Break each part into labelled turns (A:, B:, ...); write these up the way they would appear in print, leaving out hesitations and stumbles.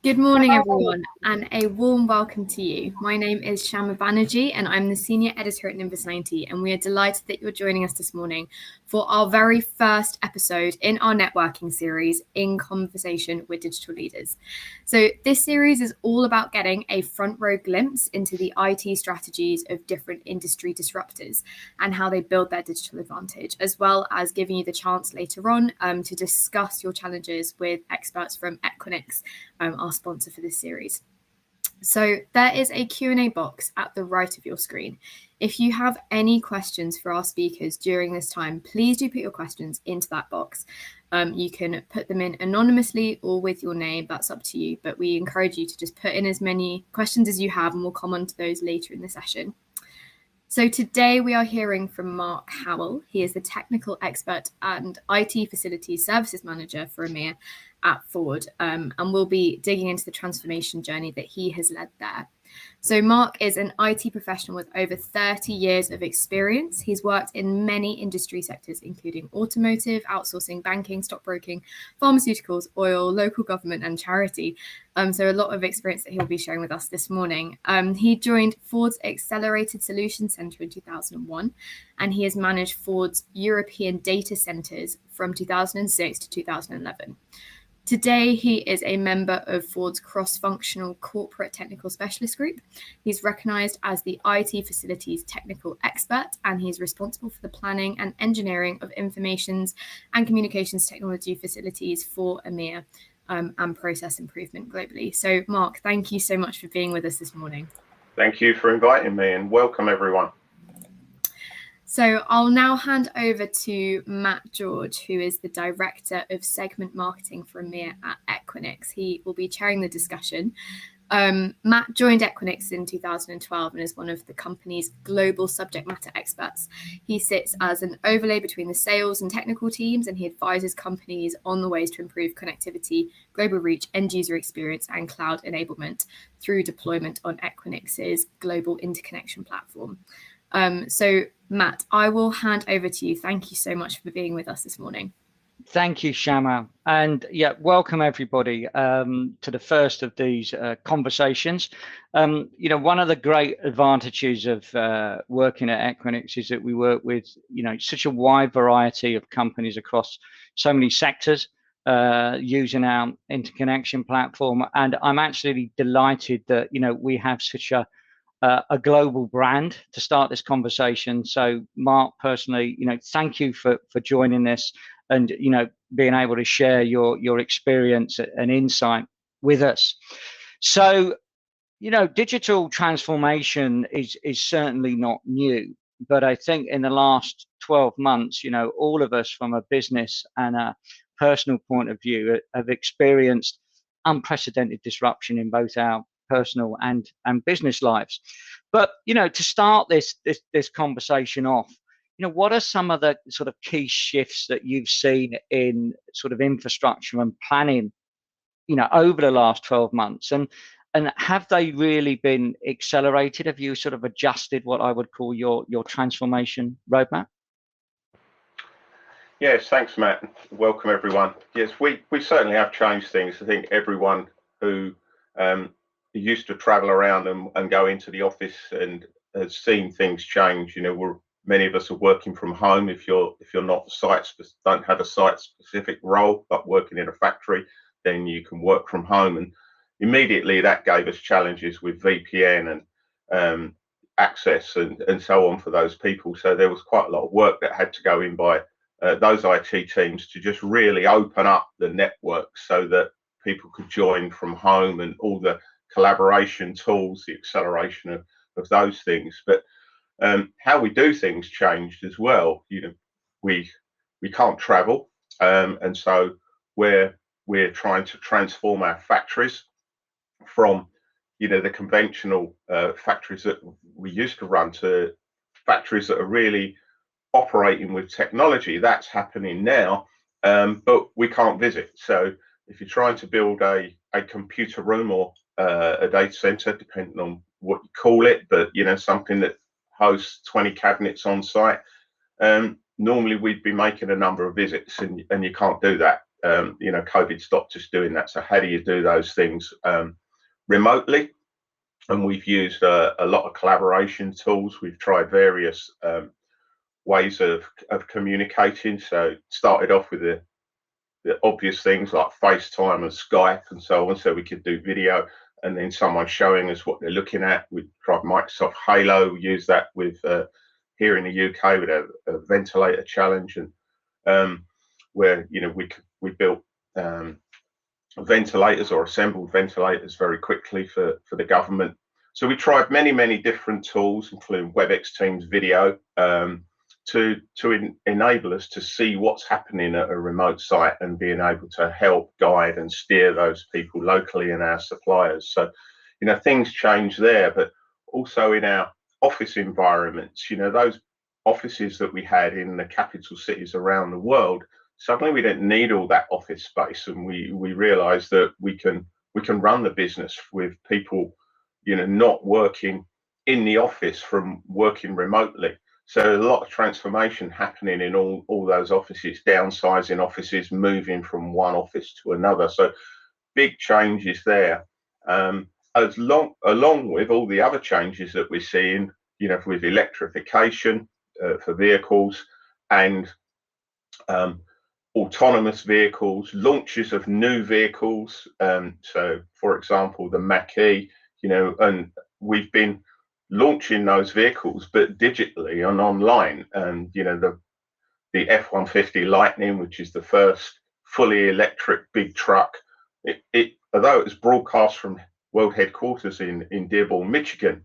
A: Good morning, everyone, and a warm welcome to you. My name is Shama Banerjee, and I'm the Senior Editor at Nimbus 90, and we are delighted that you're joining us this morning for our very first episode in our networking series, In Conversation with Digital Leaders. So this series is all about getting a front row glimpse into the IT strategies of different industry disruptors and how they build their digital advantage, as well as giving you the chance later on to discuss your challenges with experts from Equinix, our sponsor for this series. So there is a Q&A box at the right of your screen. If you have any questions for our speakers during this time, please do put your questions into that box. You can put them in anonymously or with your name, that's up to you, but we encourage you to just put in as many questions as you have and we'll come on to those later in the session. So today we are hearing from Mark Howell. He is the technical expert and IT facilities services manager for EMEA at Ford, and we'll be digging into the transformation journey that he has led there. So Mark is an IT professional with over 30 years of experience. He's worked in many industry sectors, including automotive, outsourcing, banking, stockbroking, pharmaceuticals, oil, local government, and charity. So a lot of experience that he'll be sharing with us this morning. He joined Ford's Accelerated Solutions Center in 2001, and he has managed Ford's European data centers from 2006 to 2011. Today, he is a member of Ford's cross-functional corporate technical specialist group. He's recognized as the IT facilities technical expert, and he's responsible for the planning and engineering of informations and communications technology facilities for EMEA and process improvement globally. So, Mark, thank you so much for being with us this morning.
B: Thank you for inviting me, and welcome everyone.
A: So I'll now hand over to Matt George, who is the Director of Segment Marketing for EMEA at Equinix. He will be chairing the discussion. Matt joined Equinix in 2012 and is one of the company's global subject matter experts. He sits as an overlay between the sales and technical teams, and he advises companies on the ways to improve connectivity, global reach, end user experience, and cloud enablement through deployment on Equinix's global interconnection platform. So Matt, I will hand over to you. Thank you so much for being with us this morning.
C: Thank you, Shama. And yeah, welcome everybody to the first of these conversations. One of the great advantages of working at Equinix is that we work with, such a wide variety of companies across so many sectors using our interconnection platform. And I'm actually delighted that, we have such a global brand to start this conversation. So Mark, personally, thank you for joining this and, being able to share your experience and insight with us. So, digital transformation is certainly not new, but I think in the last 12 months, all of us from a business and a personal point of view have experienced unprecedented disruption in both our personal and business lives. But to start this conversation off, what are some of the sort of key shifts that you've seen in sort of infrastructure and planning over the last 12 months, and have they really been accelerated? Have you sort of adjusted what I would call your transformation roadmap?
B: Yes, thanks, Matt. Welcome everyone. Yes, we certainly have changed things. I think everyone who used to travel around and go into the office and has seen things change. Many of us are working from home. If you're not don't have a site specific role, but working in a factory, then you can work from home. And immediately that gave us challenges with VPN and access and so on for those people. So there was quite a lot of work that had to go in by those IT teams to just really open up the network so that people could join from home, and all the collaboration tools, the acceleration of those things. But how we do things changed as well. We can't travel, and so we're trying to transform our factories from the conventional factories that we used to run to factories that are really operating with technology. That's happening now, but we can't visit. So if you're trying to build a computer room or a data center, depending on what you call it, but something that hosts 20 cabinets on site, normally we'd be making a number of visits, and you can't do that. COVID stopped us doing that. So how do you do those things remotely? And we've used a lot of collaboration tools. We've tried various ways of communicating. So started off with the obvious things like FaceTime and Skype and so on, so we could do video, and then someone showing us what they're looking at. We tried Microsoft Halo, use that with here in the UK with a ventilator challenge, and where we built ventilators or assembled ventilators very quickly for the government. So we tried many different tools, including WebEx Teams video, to enable us to see what's happening at a remote site and being able to help guide and steer those people locally and our suppliers. So, things change there, but also in our office environments, those offices that we had in the capital cities around the world, suddenly we didn't need all that office space, and we realized that we can run the business with people, not working in the office from working remotely. So a lot of transformation happening in all those offices, downsizing offices, moving from one office to another. So big changes there. Along with all the other changes that we're seeing, with electrification for vehicles and autonomous vehicles, launches of new vehicles. So, for example, the Mach-E, and we've been launching those vehicles, but digitally and online. And the F-150 Lightning, which is the first fully electric big truck, although it was broadcast from world headquarters in Dearborn, Michigan,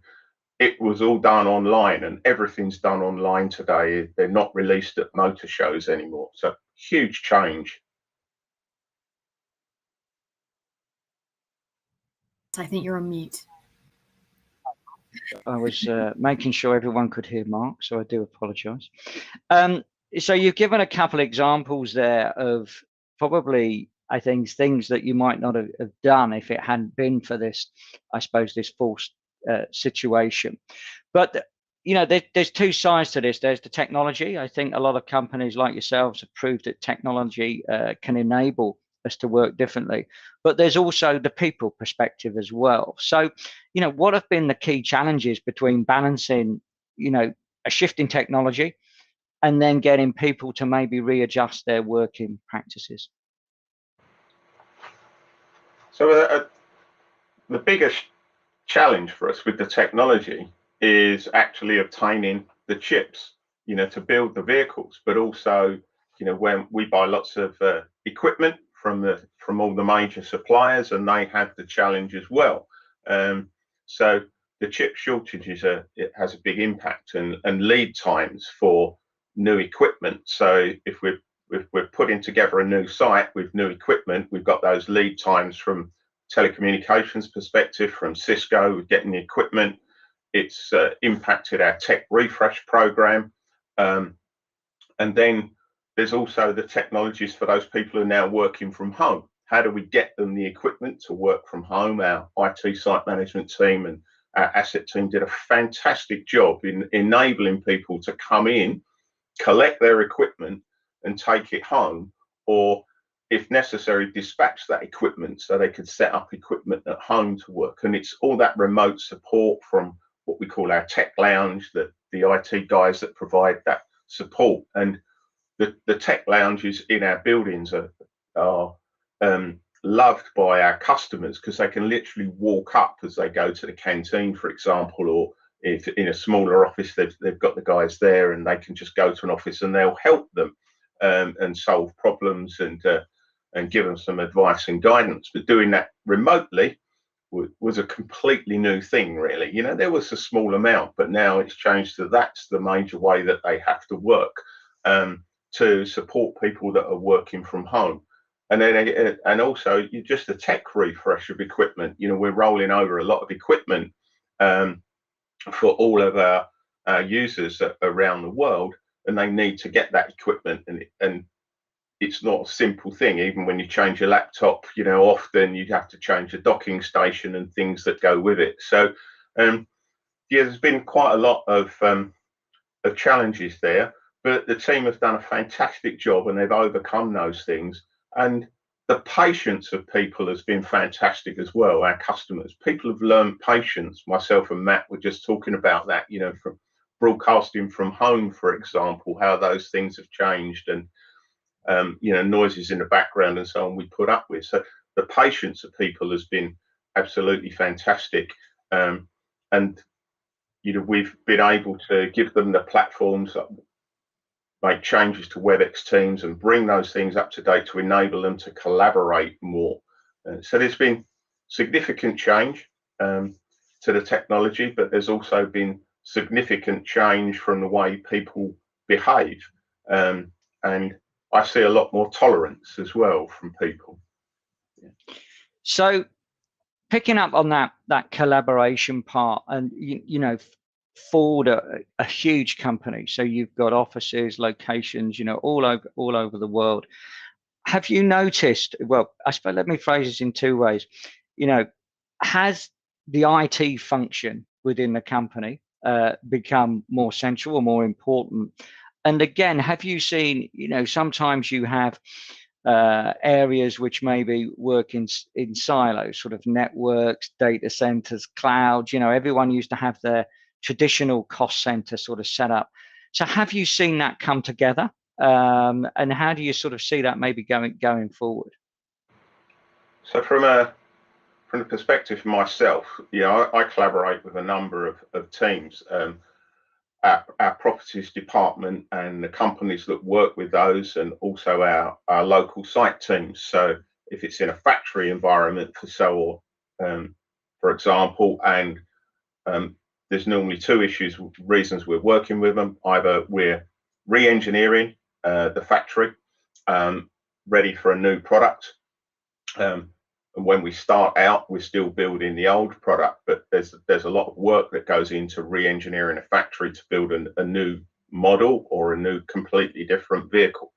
B: it was all done online, and everything's done online today. They're not released at motor shows anymore. So huge change.
A: I think you're on mute.
C: I was making sure everyone could hear Mark, so I do apologise. So you've given a couple examples there of probably, I think, things that you might not have done if it hadn't been for this, I suppose, this forced situation. But there's two sides to this. There's the technology. I think a lot of companies like yourselves have proved that technology can enable us to work differently, but there's also the people perspective as well. So what have been the key challenges between balancing a shift in technology and then getting people to maybe readjust their working practices?
B: So the biggest challenge for us with the technology is actually obtaining the chips, to build the vehicles, but also, when we buy lots of equipment from all the major suppliers, and they have the challenge as well. So the chip shortages it has a big impact, and lead times for new equipment. So if we're putting together a new site with new equipment, we've got those lead times from telecommunications perspective, from Cisco, getting the equipment. It's impacted our tech refresh program. And then there's also the technologies for those people who are now working from home. How do we get them the equipment to work from home? Our IT site management team and our asset team did a fantastic job in enabling people to come in, collect their equipment and take it home, or if necessary, dispatch that equipment so they could set up equipment at home to work. And it's all that remote support from what we call our tech lounge, the IT guys that provide that support. And the tech lounges in our buildings are loved by our customers, because they can literally walk up as they go to the canteen, for example, or if in a smaller office, they've got the guys there, and they can just go to an office and they'll help them and solve problems and give them some advice and guidance. But doing that remotely was a completely new thing, really. There was a small amount, but now it's changed to that's the major way that they have to work to support people that are working from home. And then, and also just the tech refresh of equipment. We're rolling over a lot of equipment for all of our users around the world, and they need to get that equipment, and it's not a simple thing. Even when you change your laptop, often you have to change a docking station and things that go with it. So there's been quite a lot of challenges there, but the team has done a fantastic job, and they've overcome those things. And the patience of people has been fantastic as well. Our customers, people have learned patience. Myself and Matt were just talking about that, you know, from broadcasting from home, for example, how those things have changed, and you know, noises in the background and so on we put up with. So the patience of people has been absolutely fantastic. And you know, we've been able to give them the platforms, make changes to WebEx Teams and bring those things up to date to enable them to collaborate more. So there's been significant change to the technology, but there's also been significant change from the way people behave. And I see a lot more tolerance as well from people.
C: Yeah. So picking up on that collaboration part, and you know, Ford, a huge company, so you've got offices, locations, you know, all over the world. Have you noticed? Well, I suppose let me phrase this in two ways. You know, has the IT function within the company become more central or more important? And again, have you seen? You know, sometimes you have areas which maybe work in silos, sort of networks, data centers, clouds. You know, everyone used to have their traditional cost center sort of set up. So have you seen that come together? And how do you sort of see that maybe going forward?
B: So from the perspective of myself, you know, I collaborate with a number of teams. Our properties department and the companies that work with those, and also our local site teams. So if it's in a factory environment for for example, and there's normally two reasons we're working with them. Either we're re-engineering the factory, ready for a new product, and when we start out, we're still building the old product, but there's a lot of work that goes into re-engineering a factory to build a new model or a new completely different vehicle.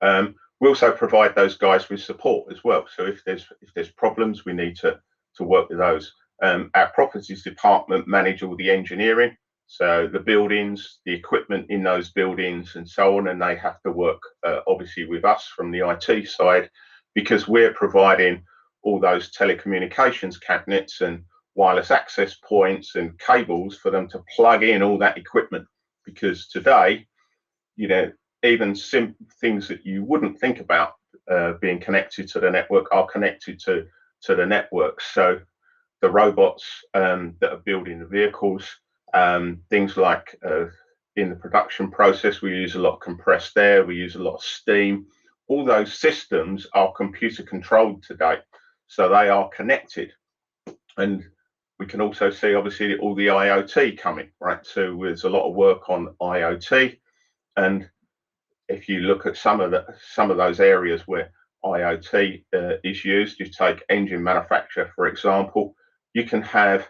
B: We also provide those guys with support as well. So if there's problems, we need to work with those. Our properties department manage all the engineering, so the buildings, the equipment in those buildings, and so on, and they have to work obviously with us from the IT side, because we're providing all those telecommunications cabinets and wireless access points and cables for them to plug in all that equipment. Because today, you know, even things that you wouldn't think about being connected to the network are connected to the network. So the robots that are building the vehicles, things like in the production process, we use a lot of compressed air, we use a lot of steam. All those systems are computer controlled today. So they are connected, and we can also see obviously all the IoT coming, right? So there's a lot of work on IoT, and if you look at some of those areas where IoT is used, you take engine manufacture, for example, you can have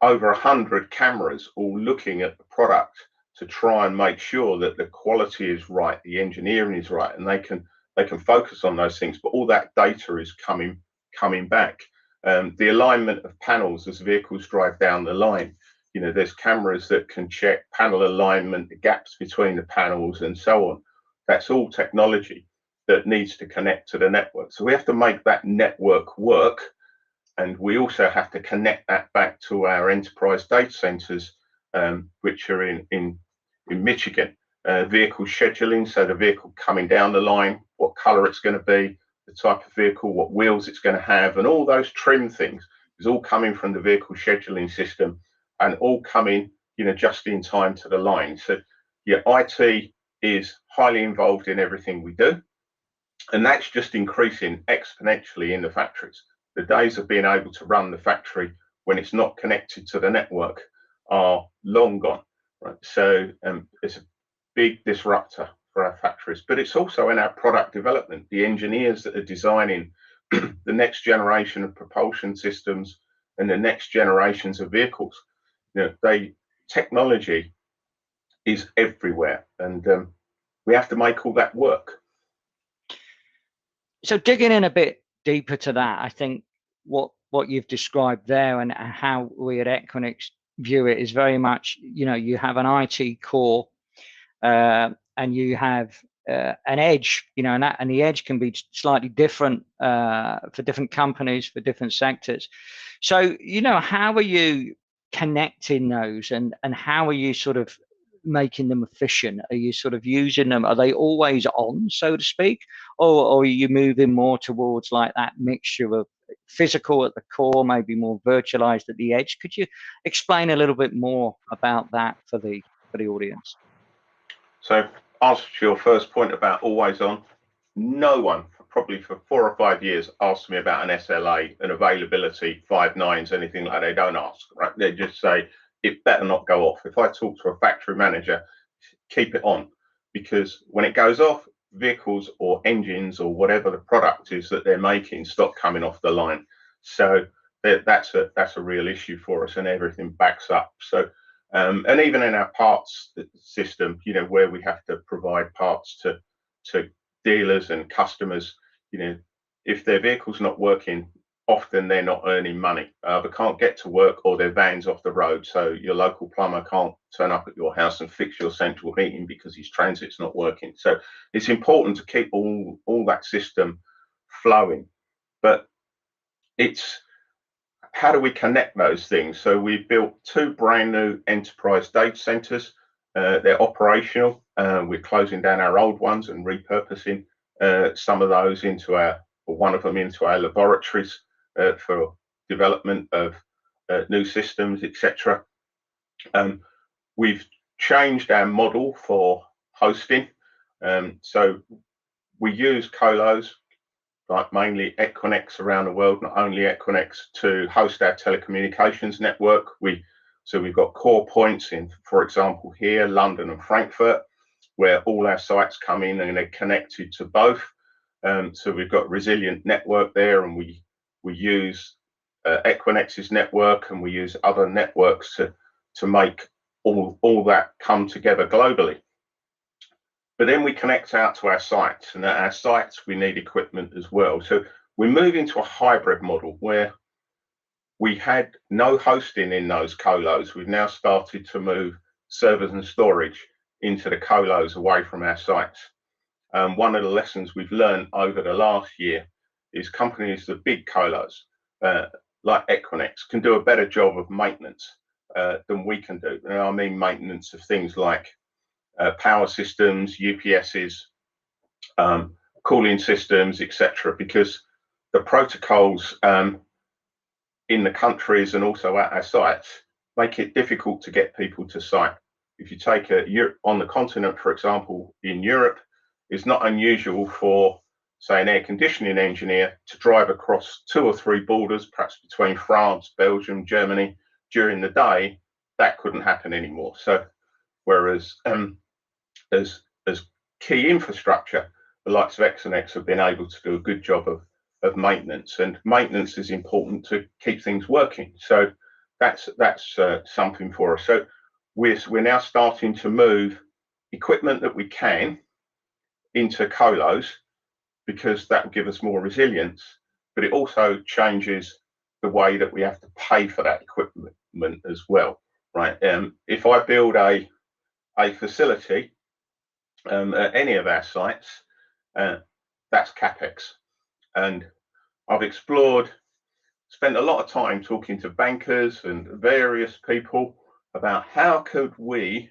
B: over 100 cameras all looking at the product to try and make sure that the quality is right, the engineering is right, and they can focus on those things. But all that data is coming back. The alignment of panels as vehicles drive down the line, you know, there's cameras that can check panel alignment, the gaps between the panels, and so on. That's all technology that needs to connect to the network. So we have to make that network work, and we also have to connect that back to our enterprise data centers, which are in Michigan. Vehicle scheduling, so the vehicle coming down the line, what color it's going to be, the type of vehicle, what wheels it's going to have, and all those trim things is all coming from the vehicle scheduling system, and all coming, you know, just in time to the line. So yeah, IT is highly involved in everything we do, and that's just increasing exponentially in the factories. The days of being able to run the factory when it's not connected to the network are long gone, right? So it's a big disruptor for our factories, but it's also in our product development. The engineers that are designing the next generation of propulsion systems and the next generations of vehicles, you know, technology is everywhere, and we have to make all that work.
C: So digging in a bit deeper to that, I think what you've described there and how we at Equinix view it is very much, you know, you have an IT core, and you have an edge, and the edge can be slightly different for different companies, for different sectors. So, how are you connecting those, and how are you sort of making them efficient? Are you sort of using them? Are they always on, so to speak, or are you moving more towards like that mixture of physical at the core, maybe more virtualized at the edge? Could you explain a little bit more about that for the audience?
B: So, answer to your first point about always on, no one, probably for 4 or 5 years, asked me about an SLA, an availability, 5 nines, anything like that. They don't ask, right? They just say, it better not go off. If I talk to a factory manager, keep it on, because when it goes off, vehicles or engines or whatever the product is that they're making stop coming off the line. So that's a real issue for us, and everything backs up. So and even in our parts system, where we have to provide parts to dealers and customers, if their vehicle's not working, often they're not earning money. They can't get to work, or their van's off the road. So your local plumber can't turn up at your house and fix your central heating because his transit's not working. So it's important to keep all that system flowing. But it's, how do we connect those things? So we've built 2 brand new enterprise data centers. They're operational. We're closing down our old ones and repurposing some of those one of them into our laboratories for development of new systems, etc. We've changed our model for hosting. So we use colos, like mainly Equinix around the world, not only Equinix, to host our telecommunications network. So we've got core points in, for example, here, London and Frankfurt, where all our sites come in and they're connected to both. So we've got resilient network there, and we use Equinix's network, and we use other networks to make all that come together globally. But then we connect out to our sites, and at our sites we need equipment as well. So we're moving to a hybrid model where we had no hosting in those colos. We've now started to move servers and storage into the colos away from our sites. One of the lessons we've learned over the last year is companies, the big colos, like Equinix, can do a better job of maintenance than we can do. And I mean maintenance of things like power systems, UPSs, cooling systems, etc., because the protocols in the countries and also at our sites make it difficult to get people to site. If you take on the continent, for example, in Europe, it's not unusual for, say, an air conditioning engineer to drive across 2 or 3 borders, perhaps between France, Belgium, Germany, during the day. That couldn't happen anymore. So whereas as key infrastructure, the likes of Equinix have been able to do a good job of maintenance, and maintenance is important to keep things working. So that's something for us. So we're now starting to move equipment that we can into colos, because that will give us more resilience, but it also changes the way that we have to pay for that equipment as well, right? If I build a facility at any of our sites, that's CapEx. And I've spent a lot of time talking to bankers and various people about how could we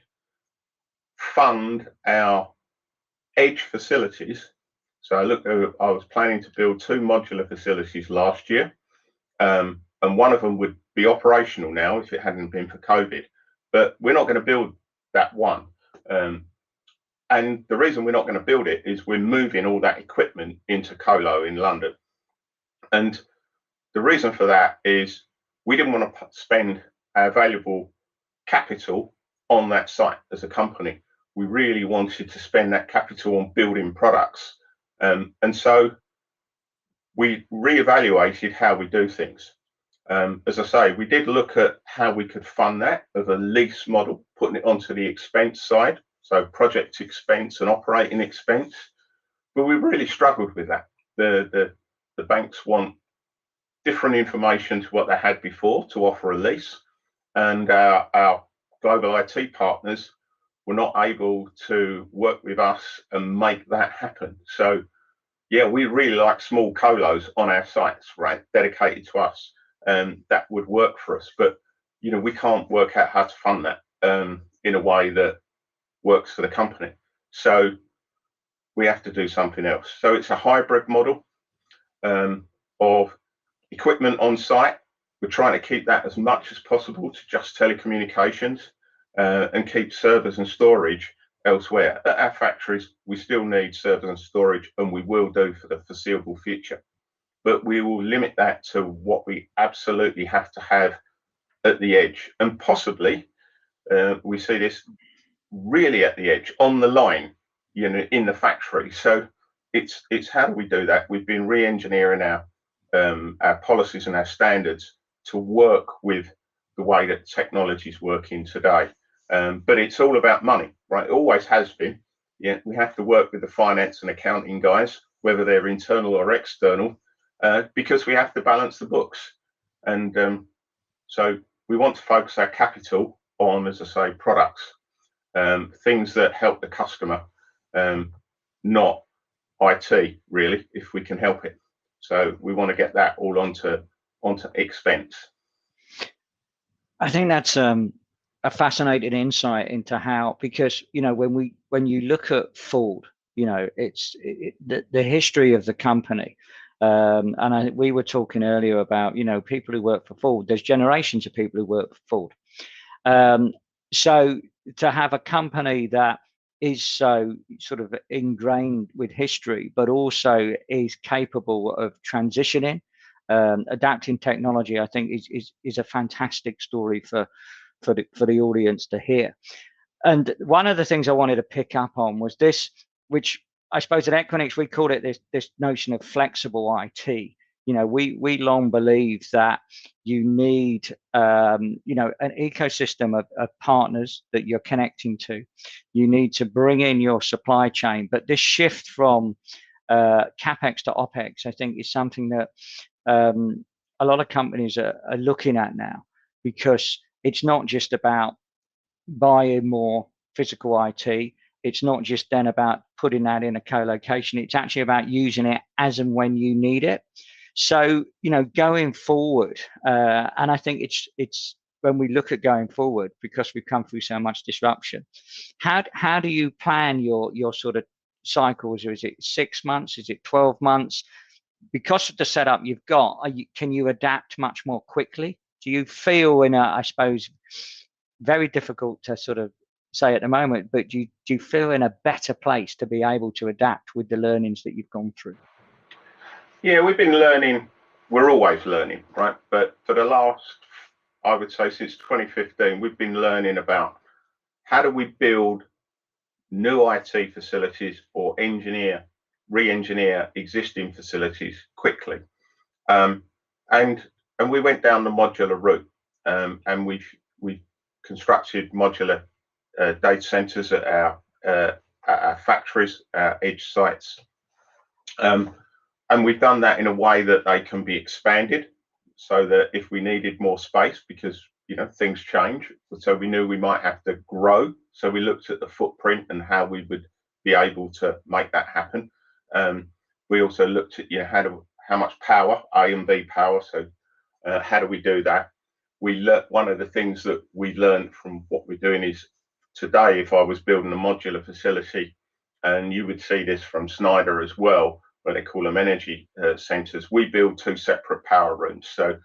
B: fund our edge facilities. So I was planning to build 2 modular facilities last year, and one of them would be operational now if it hadn't been for COVID. But we're not going to build that one. And the reason we're not going to build it is we're moving all that equipment into Colo in London. And the reason for that is we didn't want to spend our valuable capital on that site as a company. We really wanted to spend that capital on building products. And so we reevaluated how we do things. As I say, we did look at how we could fund that of a lease model, putting it onto the expense side, so project expense and operating expense. But we really struggled with that. The banks want different information to what they had before to offer a lease, and our global IT partners were not able to work with us and make that happen. So yeah, we really like small colos on our sites, right, dedicated to us, that would work for us. But we can't work out how to fund that in a way that works for the company. So we have to do something else. So it's a hybrid model of equipment on site. We're trying to keep that as much as possible to just telecommunications, and keep servers and storage elsewhere. At our factories, we still need servers and storage, and we will do for the foreseeable future. But we will limit that to what we absolutely have to have at the edge. And possibly, we see this really at the edge, on the line, in the factory. So it's how do we do that? We've been re-engineering our policies and our standards to work with the way that technology is working today. But it's all about money, right? It always has been. Yeah, we have to work with the finance and accounting guys, whether they're internal or external, because we have to balance the books. And so we want to focus our capital on, as I say, products, things that help the customer, not IT, really, if we can help it. So we want to get that all onto expense.
C: I think that's a fascinating insight into how, because when you look at Ford, it's the history of the company, and we were talking earlier about people who work for Ford. There's generations of people who work for Ford. So to have a company that is so sort of ingrained with history, but also is capable of transitioning, adapting technology, I think is a fantastic story for the audience to hear. And one of the things I wanted to pick up on was this, which I suppose at Equinix we call it this notion of flexible IT. We long believe that you need an ecosystem of partners that you're connecting to. You need to bring in your supply chain, but this shift from capex to opex, I think, is something that a lot of companies are looking at now, because it's not just about buying more physical IT. It's not just then about putting that in a co-location. It's actually about using it as and when you need it. So, going forward, and I think it's when we look at going forward, because we've come through so much disruption, how do you plan your sort of cycles? Or is it 6 months? Is it 12 months? Because of the setup you've got, can you adapt much more quickly? Do you feel I suppose, very difficult to sort of say at the moment, but do you feel in a better place to be able to adapt with the learnings that you've gone through?
B: Yeah, we've been learning. We're always learning, right? But for the last, I would say, since 2015, we've been learning about how do we build new IT facilities or re-engineer existing facilities quickly. And we went down the modular route, and we constructed modular data centers at our factories, our edge sites. And we've done that in a way that they can be expanded, so that if we needed more space, because things change, so we knew we might have to grow. So we looked at the footprint and how we would be able to make that happen. We also looked at how much power, A and B power. So how do we do that? One of the things that we learned from what we're doing is, today, if I was building a modular facility, and you would see this from Schneider as well, where they call them energy centers, we build 2 separate power rooms. So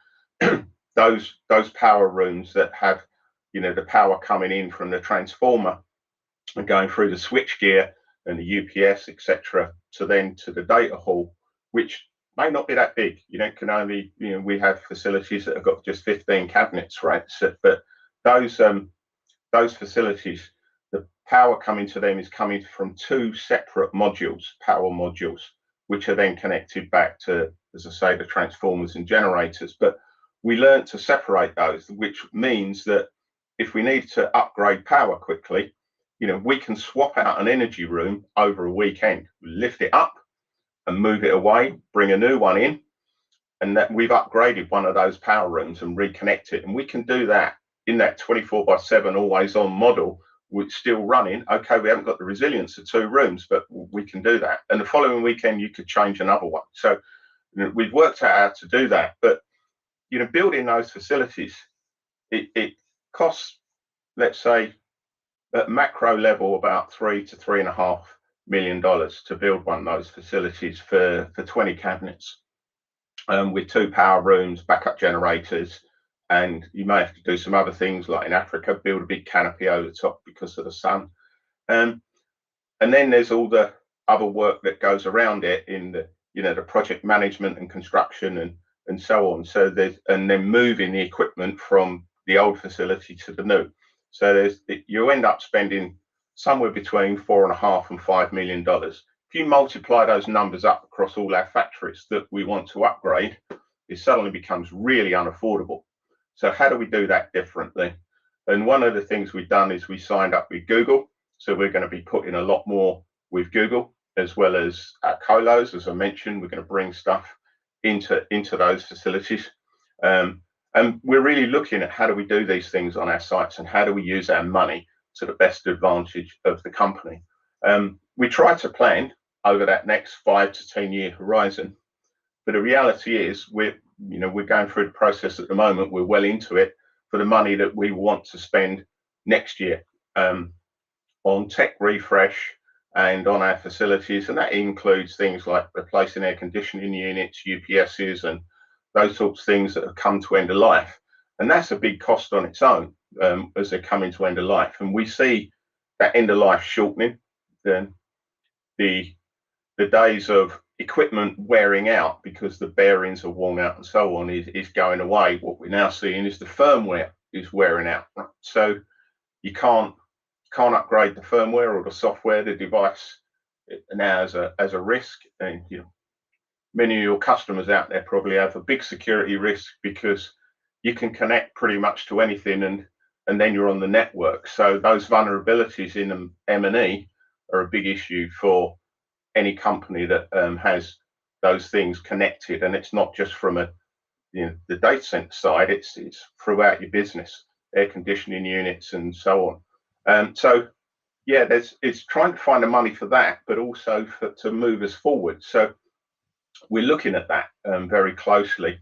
B: those power rooms that have the power coming in from the transformer and going through the switch gear and the UPS, etc., to the data hall, which may not be that big. Can only, we have facilities that have got just 15 cabinets, right? So, but those facilities, the power coming to them is coming from 2 separate modules, power modules, which are then connected back to, as I say, the transformers and generators. But we learned to separate those, which means that if we need to upgrade power quickly, we can swap out an energy room over a weekend, lift it up and move it away, bring a new one in, and that we've upgraded one of those power rooms and reconnect it. And we can do that in that 24/7 always on model we're still running. Okay, we haven't got the resilience of 2 rooms, but we can do that. And the following weekend, you could change another one. So we've worked out how to do that. But building those facilities, it costs, let's say, at macro level, about $3 to $3.5 million to build one of those facilities for 20 cabinets, with 2 power rooms, backup generators, and you may have to do some other things, like in Africa, build a big canopy over the top because of the sun. And then there's all the other work that goes around it in the project management and construction and so on. So and then moving the equipment from the old facility to the new. So you end up spending somewhere between $4.5 and $5 million. If you multiply those numbers up across all our factories that we want to upgrade, it suddenly becomes really unaffordable. So how do we do that differently? And one of the things we've done is we signed up with Google. So we're going to be putting a lot more with Google, as well as our colos. As I mentioned, we're going to bring stuff into those facilities. And we're really looking at how do we do these things on our sites, and how do we use our money to the best advantage of the company. We try to plan over that next 5 to 10 year horizon, but the reality is we're going through the process at the moment. We're well into it for the money that we want to spend next year on tech refresh and on our facilities, and that includes things like replacing air conditioning units, UPSs, and those sorts of things that have come to end of life. And that's a big cost on its own as they're coming to end of life. And we see that end of life shortening. Then the days of equipment wearing out because the bearings are worn out and so on is going away. What we're now seeing is the firmware is wearing out. So you can't upgrade the firmware or the software. The device now as a risk, and many of your customers out there probably have a big security risk, because you can connect pretty much to anything, and then you're on the network. So those vulnerabilities in M&E are a big issue for any company that has those things connected. And it's not just from the data center side, it's throughout your business, air conditioning units and so on. So yeah, it's trying to find the money for that, but also to move us forward. So we're looking at that very closely.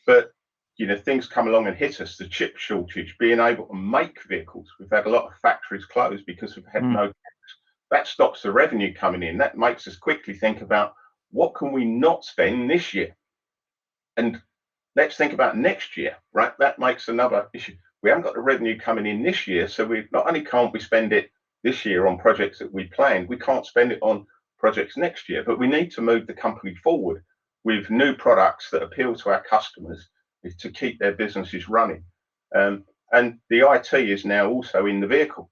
B: But things come along and hit us, the chip shortage, being able to make vehicles. We've had a lot of factories closed because we've had no. That stops the revenue coming in. That makes us quickly think about, what can we not spend this year? And let's think about next year, right? That makes another issue. We haven't got the revenue coming in this year, so we not only can't we spend it this year on projects that we planned, we can't spend it on projects next year, but we need to move the company forward with new products that appeal to our customers to keep their businesses running. And the IT is now also in the vehicle.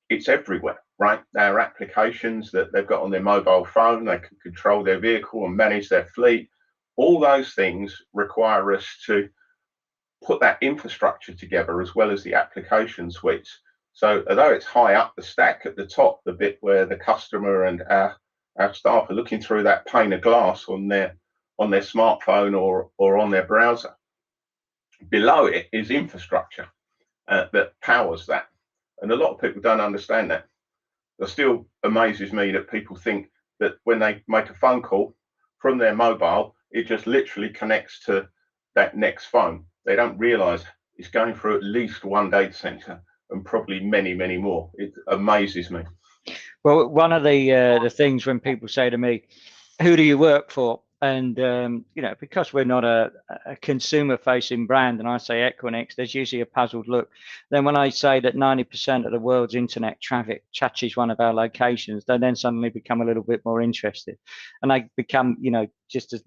B: It's everywhere, right? Our applications that they've got on their mobile phone, they can control their vehicle and manage their fleet. All those things require us to put that infrastructure together, as well as the application suites. So although it's high up the stack at the top, the bit where the customer and our staff are looking through that pane of glass on their smartphone or on their browser, below it is infrastructure that powers that. And a lot of people don't understand that. It still amazes me that people think that when they make a phone call from their mobile, it just literally connects to that next phone. They don't realize it's going through at least one data center and probably many, many more. It amazes me.
C: Well, one of the things when people say to me, who do you work for? And, because we're not a consumer-facing brand, and I say Equinix, there's usually a puzzled look. Then when I say that 90% of the world's internet traffic touches one of our locations, they then suddenly become a little bit more interested. And they become, just as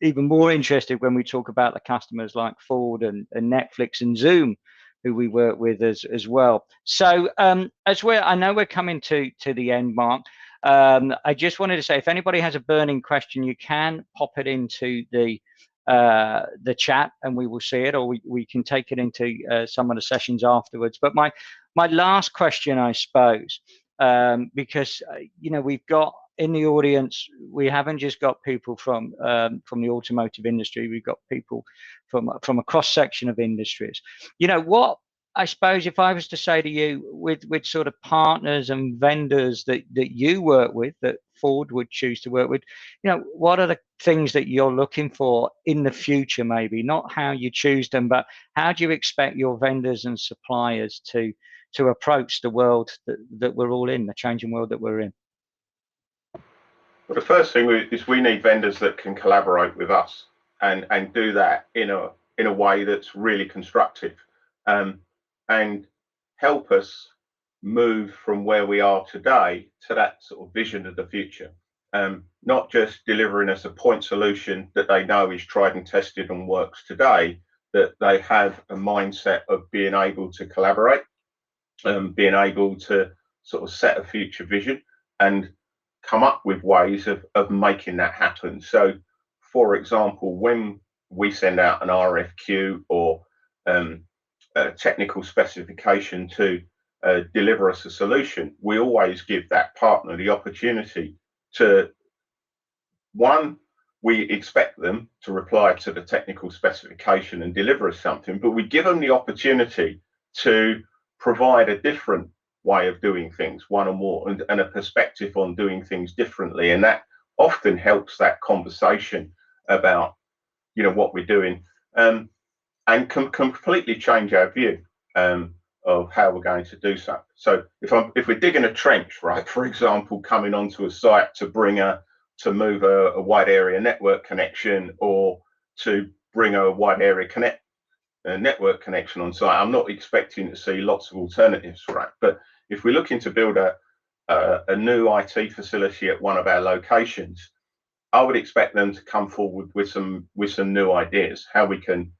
C: even more interested when we talk about the customers like Ford and Netflix and Zoom, who we work with as well. So I know we're coming to the end, Mark. I just wanted to say, if anybody has a burning question, you can pop it into the chat and we will see it, or we can take it into some of the sessions afterwards. But my last question, I suppose, because we've got in the audience, we haven't just got people from the automotive industry, we've got people from a cross section of industries. What I suppose if I was to say to you, with sort of partners and vendors that you work with, that Ford would choose to work with, what are the things that you're looking for in the future? Maybe not how you choose them, but how do you expect your vendors and suppliers to approach the world that we're all in, the changing world that we're in?
B: Well, the first thing is we need vendors that can collaborate with us and do that in a way that's really constructive, and help us move from where we are today to that sort of vision of the future. Not just delivering us a point solution that they know is tried and tested and works today, that they have a mindset of being able to collaborate, being able to sort of set a future vision and come up with ways of making that happen. So, for example, when we send out an RFQ or a technical specification to deliver us a solution, we always give that partner the opportunity to, one, we expect them to reply to the technical specification and deliver us something, but we give them the opportunity to provide a different way of doing things, one or more, and a perspective on doing things differently. And that often helps that conversation about, what we're doing, and can completely change our view of how we're going to do so. So if we're digging a trench, right, for example, coming onto a site to move a wide area network connection, or to bring a wide area network connection on site, I'm not expecting to see lots of alternatives, right? But if we're looking to build a new IT facility at one of our locations, I would expect them to come forward with some new ideas, how we can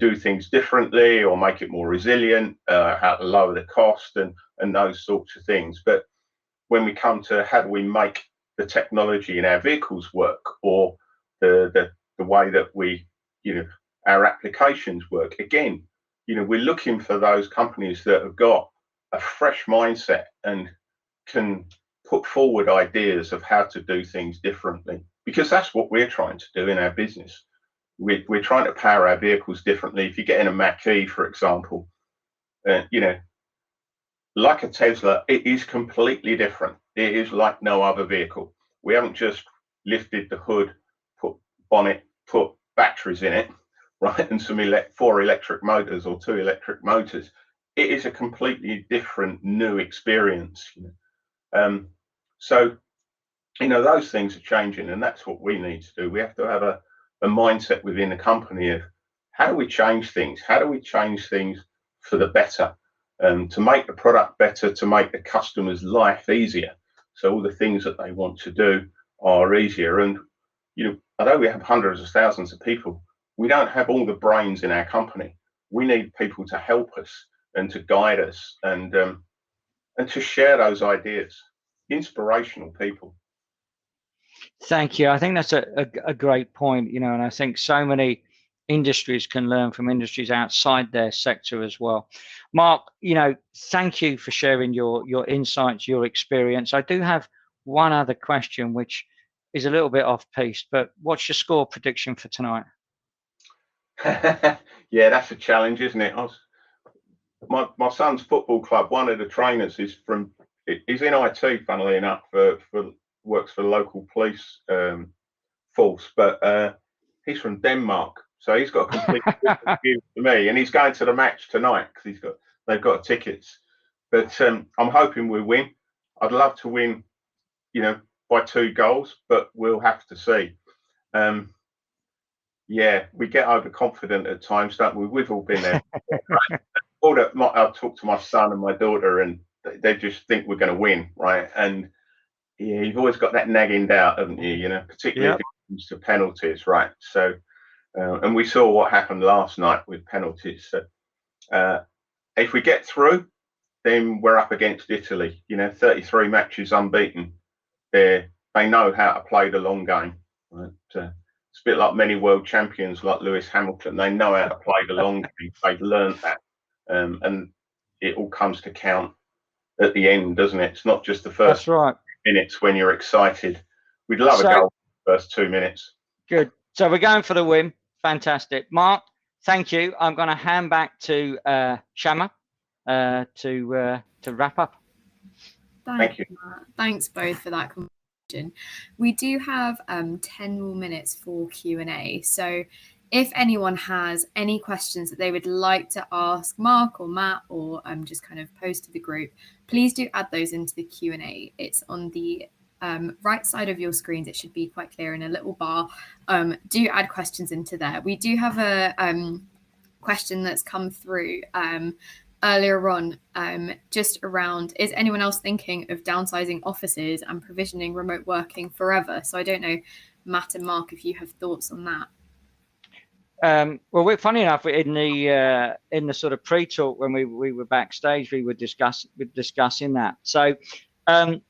B: do things differently or make it more resilient, how to lower the cost and those sorts of things. But when we come to how do we make the technology in our vehicles work, or the way that we, our applications work, again, we're looking for those companies that have got a fresh mindset and can put forward ideas of how to do things differently, because that's what we're trying to do in our business. We're trying to power our vehicles differently. If you get in a Mach-E, for example, like a Tesla, it is completely different. It is like no other vehicle. We haven't just lifted the hood, put bonnet, put batteries in it, right, and some 4 electric motors or 2 electric motors. It is a completely different new experience. So, those things are changing, and that's what we need to do. We have to have a mindset within the company of how do we change things? How do we change things for the better, to make the product better, to make the customer's life easier, so all the things that they want to do are easier. And although we have hundreds of thousands of people, we don't have all the brains in our company. We need people to help us and to guide us and to share those ideas. Inspirational people.
C: Thank you. I think that's a great point, and I think so many industries can learn from industries outside their sector as well. Mark, thank you for sharing your insights, your experience. I do have one other question, which is a little bit off piste, but what's your score prediction for tonight?
B: Yeah, that's a challenge, isn't it? My son's football club, one of the trainers he's in IT, funnily enough, works for the local police force, but he's from Denmark, so he's got a completely different view to me, and he's going to the match tonight because they've got tickets. But I'm hoping we win. I'd love to win, by 2 goals, but we'll have to see. Yeah, we get overconfident at times, don't we? We've all been there. I've talked to my son and my daughter, and they just think we're going to win, right? And yeah, you've always got that nagging doubt, haven't you? Particularly if it comes to penalties, right? So, and we saw what happened last night with penalties. So, if we get through, then we're up against Italy. 33 matches unbeaten. They know how to play the long game. Right? It's a bit like many world champions, like Lewis Hamilton. They know how to play the long game. They've learned that, and it all comes to count at the end, doesn't it? It's not just the first.
C: That's right.
B: Minutes when you're excited. We'd love a goal in the first 2 minutes.
C: Good. So we're going for the win. Fantastic. Mark, thank you. I'm going to hand back to Shama. to wrap up.
B: Thank you.
A: Matt. Thanks both for that conversation. We do have 10 more minutes for Q&A. So if anyone has any questions that they would like to ask Mark or Matt, or just kind of post to the group, please do add those into the Q&A. It's on the right side of your screens. It should be quite clear in a little bar. Do add questions into there. We do have a question that's come through earlier on, just around, is anyone else thinking of downsizing offices and provisioning remote working forever? So I don't know, Matt and Mark, if you have thoughts on that.
C: Well, we're funny enough in the sort of pre-talk when we were backstage, we were discussing that. So I'll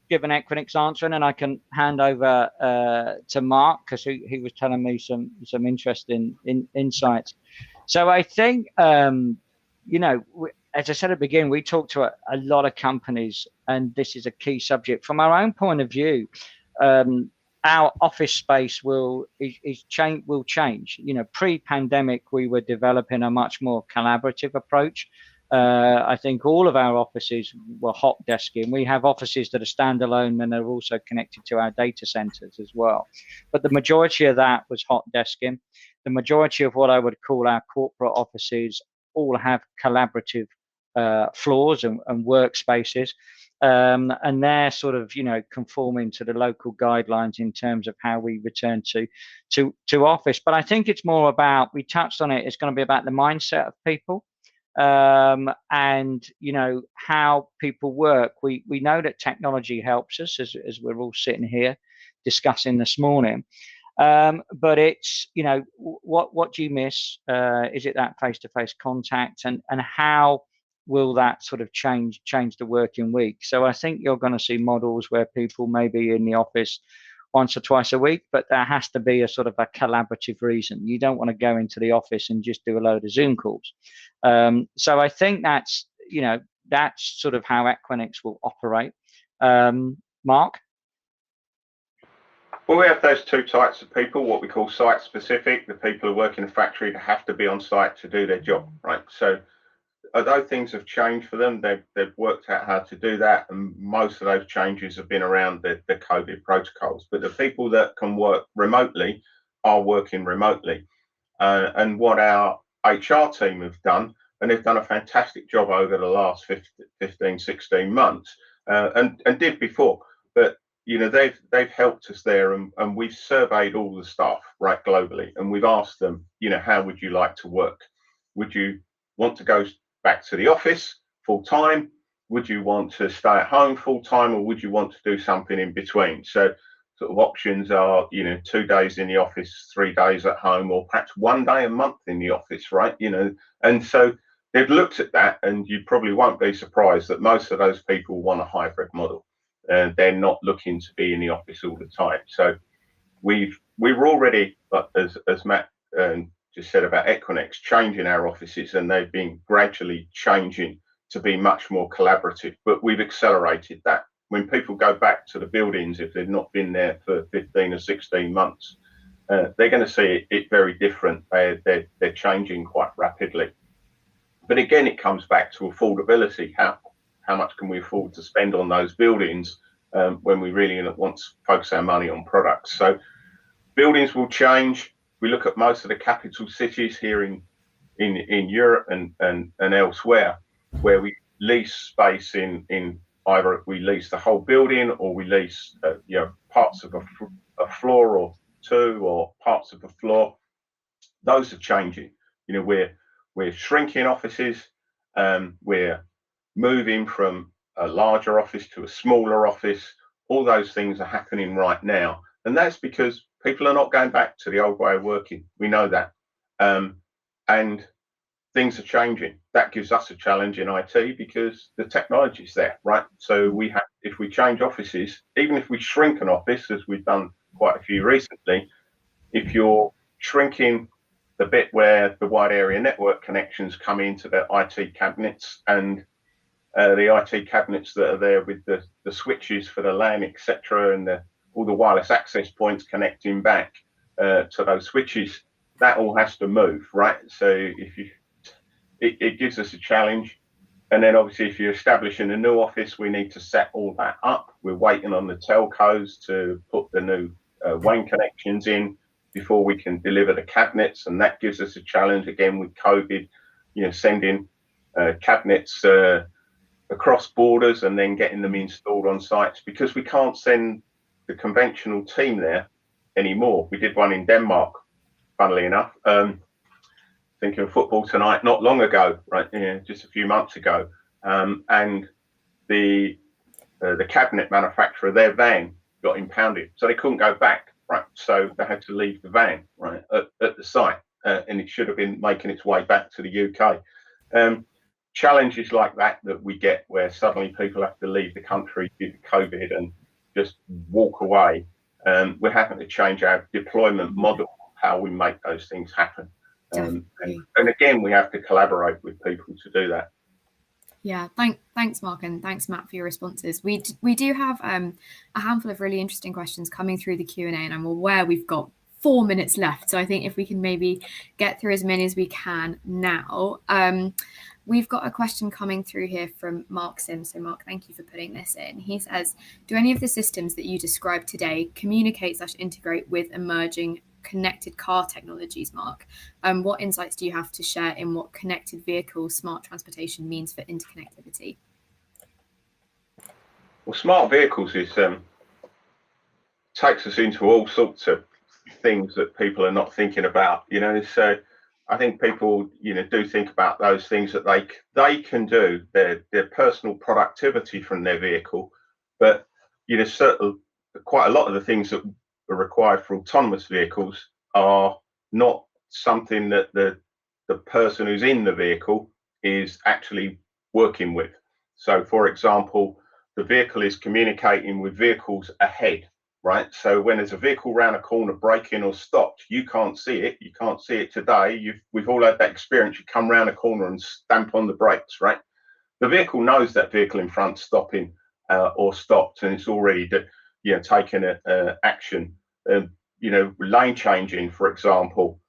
C: give an Equinix answer, and then I can hand over to Mark, because he was telling me some interesting insights. So I think you know, as I said at the beginning, we talk to a lot of companies, and this is a key subject from our own point of view. Our office space will change. You know, pre-pandemic, we were developing a much more collaborative approach. I think all of our offices were hot desking. We have offices that are standalone and are also connected to our data centers as well. But the majority of that was hot desking. The majority of what I would call our corporate offices all have collaborative floors and workspaces. And they're sort of, you know, conforming to the local guidelines in terms of how we return to office. But I think it's more about, we touched on it, it's going to be about the mindset of people, and, you know, how people work. We know that technology helps us, as we're all sitting here discussing this morning. But it's, you know, what do you miss? Is it that face-to-face contact, and how will that sort of change the working week? So I think you're going to see models where people may be in the office once or twice a week, but there has to be a sort of a collaborative reason. You don't want to go into the office and just do a load of Zoom calls. So I think that's, you know, that's sort of how Equinix will operate. Mark?
B: Well, we have those two types of people, what we call site specific, the people who work in a factory that have to be on site to do their job, right? So although things have changed for them, they've worked out how to do that, and most of those changes have been around the COVID protocols. But the people that can work remotely are working remotely. And what our HR team have done, and they've done a fantastic job over the last 15, 16 months, and did before, but you know, they've helped us there, and we've surveyed all the staff right globally, and we've asked them, you know, how would you like to work? Would you want to go back to the office full time? Would you want to stay at home full time, or would you want to do something in between? So sort of options are, you know, 2 days in the office, 3 days at home, or perhaps 1 day a month in the office, right? You know, and so they've looked at that, and you probably won't be surprised that most of those people want a hybrid model. And they're not looking to be in the office all the time. So we were already, as Matt just said about Equinix, changing our offices, and they've been gradually changing to be much more collaborative. But we've accelerated that. When people go back to the buildings, if they've not been there for 15 or 16 months, they're going to see it very different. They're changing quite rapidly. But again, it comes back to affordability. How much can we afford to spend on those buildings when we really want to focus our money on products? So buildings will change. We look at most of the capital cities here in Europe and elsewhere, where we lease space in either we lease the whole building, or we lease you know, parts of a floor or two, or parts of a floor. Those are changing. You know, we're shrinking offices. We're moving from a larger office to a smaller office. All those things are happening right now, and that's because people are not going back to the old way of working. We know that, and things are changing. That gives us a challenge in IT, because the technology is there, right? So we have, if we change offices, even if we shrink an office, as we've done quite a few recently, if you're shrinking the bit where the wide area network connections come into the IT cabinets, and the IT cabinets that are there with the switches for the LAN, etc., and all the wireless access points connecting back to those switches, that all has to move, right? So it gives us a challenge. And then obviously if you're establishing a new office, we need to set all that up. We're waiting on the telcos to put the new WAN connections in before we can deliver the cabinets, and that gives us a challenge again with COVID, sending cabinets across borders and then getting them installed on sites, because we can't send the conventional team there anymore. We did one in Denmark, funnily enough, thinking of football tonight, not long ago, right? Just a few months ago, and the cabinet manufacturer, their van got impounded, so they couldn't go back, right? So they had to leave the van, right, at the site, and it should have been making its way back to the UK. Challenges like that we get, where suddenly people have to leave the country due to COVID and just walk away. We're having to change our deployment model, how we make those things happen. And again, we have to collaborate with people to do that.
A: Yeah, thanks, Mark, and thanks, Matt, for your responses. We do have a handful of really interesting questions coming through the Q&A, and I'm aware we've got 4 minutes left. So I think if we can maybe get through as many as we can now. We've got a question coming through here from Mark Sims. So Mark, thank you for putting this in. He says, do any of the systems that you described today communicate/integrate with emerging connected car technologies, Mark? What insights do you have to share in what connected vehicle smart transportation means for interconnectivity?
B: Well, smart vehicles takes us into all sorts of things that people are not thinking about, so I think people do think about those things that they can do, their personal productivity from their vehicle, but certainly quite a lot of the things that are required for autonomous vehicles are not something that the person who's in the vehicle is actually working with. So for example, the vehicle is communicating with vehicles ahead, right? So when there's a vehicle around a corner braking or stopped, you can't see it. You can't see it today. We've all had that experience. You come around a corner and stamp on the brakes, right? The vehicle knows that vehicle in front stopping or stopped, and it's already taken action. Lane changing, for example,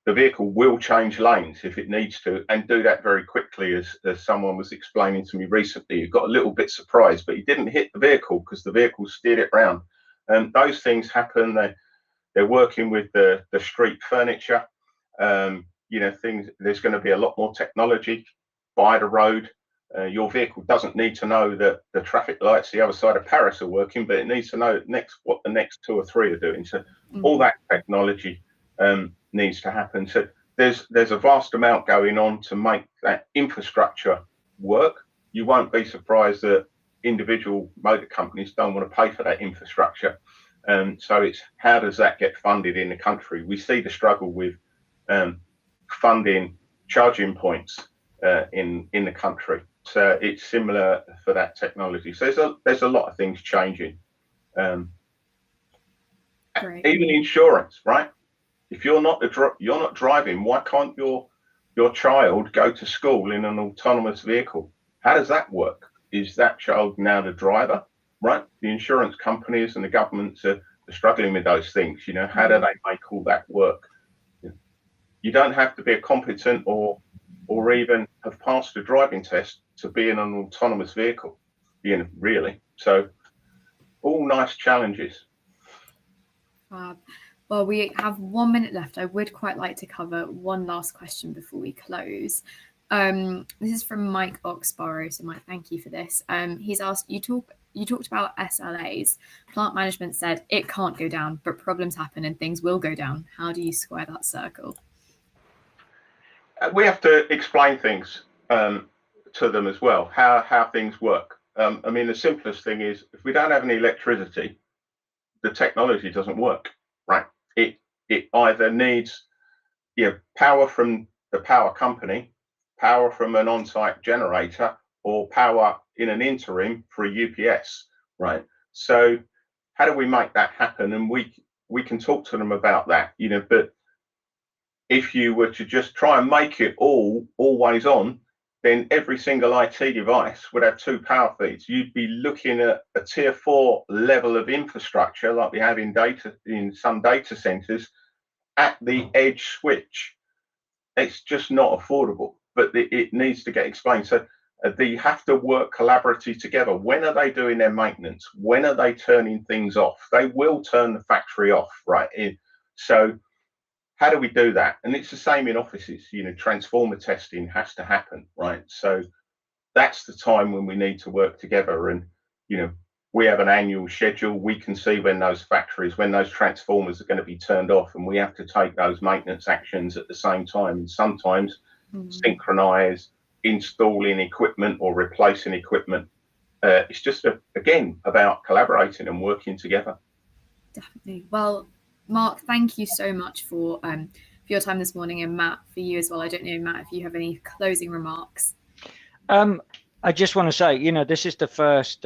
B: the vehicle will change lanes if it needs to, and do that very quickly, as someone was explaining to me recently. He got a little bit surprised, but he didn't hit the vehicle because the vehicle steered it round. Those things happen. They're working with the street furniture. Things. There's going to be a lot more technology by the road. Your vehicle doesn't need to know that the traffic lights the other side of Paris are working, but it needs to know what the next 2 or 3 are doing. So all that technology needs to happen. So there's a vast amount going on to make that infrastructure work. You won't be surprised that individual motor companies don't want to pay for that infrastructure. So it's how does that get funded in the country? We see the struggle with funding charging points in the country. So it's similar for that technology. So there's a lot of things changing. Even insurance, right? If you're not driving, why can't your child go to school in an autonomous vehicle? How does that work? Is that child now the driver, right? The insurance companies and the governments are struggling with those things. How do they make all that work? You don't have to be a competent or even have passed a driving test to be in an autonomous vehicle, really. So all nice challenges.
A: Well, we have 1 minute left. I would quite like to cover one last question before we close. This is from Mike Oxborough. So Mike, thank you for this. He's asked, you talked about SLAs. Plant management said it can't go down, but problems happen and things will go down. How do you square that circle?
B: We have to explain things to them as well, how things work. The simplest thing is, if we don't have any electricity, the technology doesn't work, right? It either needs power from the power company, power from an on-site generator, or power in an interim for a UPS, right? So how do we make that happen? And we can talk to them about that, but if you were to just try and make it always on, then every single IT device would have 2 power feeds. You'd be looking at a tier 4 level of infrastructure like we have in some data centers at the edge switch. it's just not affordable, but it needs to get explained. So they have to work collaboratively together. When are they doing their maintenance? When are they turning things off? They will turn the factory off, right? So how do we do that? And it's the same in offices. Transformer testing has to happen, right? So that's the time when we need to work together. And we have an annual schedule. We can see when those transformers are going to be turned off, and we have to take those maintenance actions at the same time. And sometimes synchronize installing equipment or replacing equipment. It's just again about collaborating and working together.
A: Definitely. Well, Mark, thank you so much for your time this morning, and Matt, for you as well. I don't know, Matt, if you have any closing remarks.
C: I just want to say, this is the first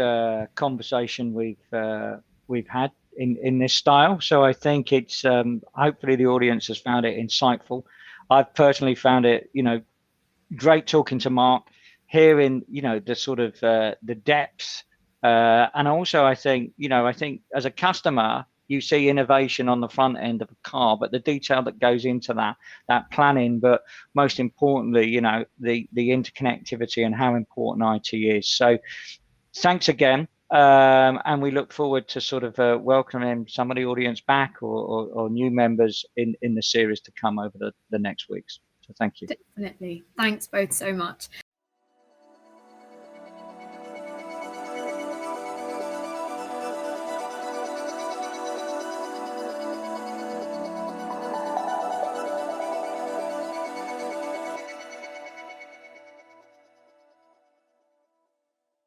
C: conversation we've had in this style. So I think it's hopefully the audience has found it insightful. I've personally found it, great talking to Mark, hearing, the sort of the depths, and also I think as a customer, you see innovation on the front end of a car, but the detail that goes into that planning, but most importantly, the interconnectivity and how important IT is. So thanks again. And we look forward to sort of welcoming some of the audience back or new members in the series to come over the next weeks. So thank you.
A: Definitely. Thanks both so much.